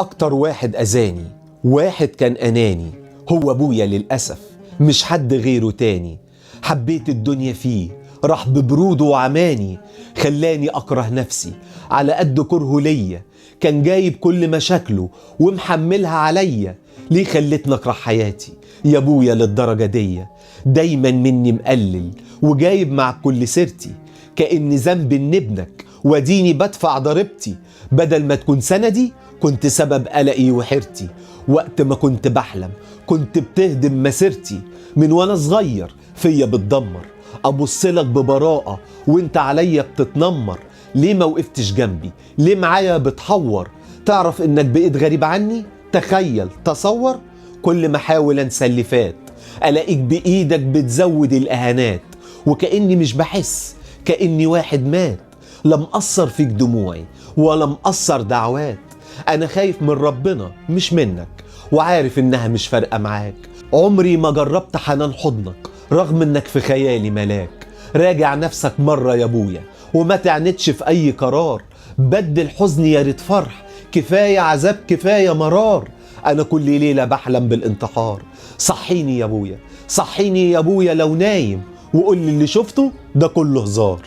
أكتر واحد أذاني، واحد كان أناني، هو أبويا للأسف، مش حد غيره تاني. حبيت الدنيا فيه، راح ببروده وعماني، خلاني أكره نفسي على قد كرهه ليا. كان جايب كل مشاكله ومحملها عليا، ليه خلتني أكره حياتي يا أبويا للدرجة دي؟ دايما مني مقلل وجايب مع كل سيرتي، كأن ذنب إن ابنك وديني بدفع ضريبتي. بدل ما تكون سندي كنت سبب قلقي وحيرتي، وقت ما كنت بحلم كنت بتهدم مسيرتي. من وانا صغير فيا بتدمر، ابصلك ببراءة وانت عليا بتتنمر. ليه ما وقفتش جنبي؟ ليه معايا بتحور؟ تعرف انك بقيت غريب عني؟ تخيل تصور، كل ما احاول انسى اللي فات الاقيك بايدك بتزود الاهانات. وكأني مش بحس، كأني واحد مات. لا مقصر فيك دموعي ولا مقصر دعوات، أنا خايف من ربنا مش منك، وعارف إنها مش فارقة معاك. عمري ما جربت حنان حضنك رغم إنك في خيالي ملاك. راجع نفسك مرة يا أبويا وما تعنتش في أي قرار. بدل حزني يا ريت فرح، كفاية عذاب كفاية مرار. أنا كل ليلة بحلم بالانتحار. صحيني يا أبويا، صحيني يا أبويا لو نايم، وقول لي اللي شفته ده كله هزار.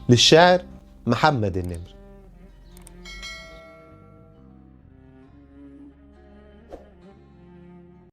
للشاعر محمد النمر.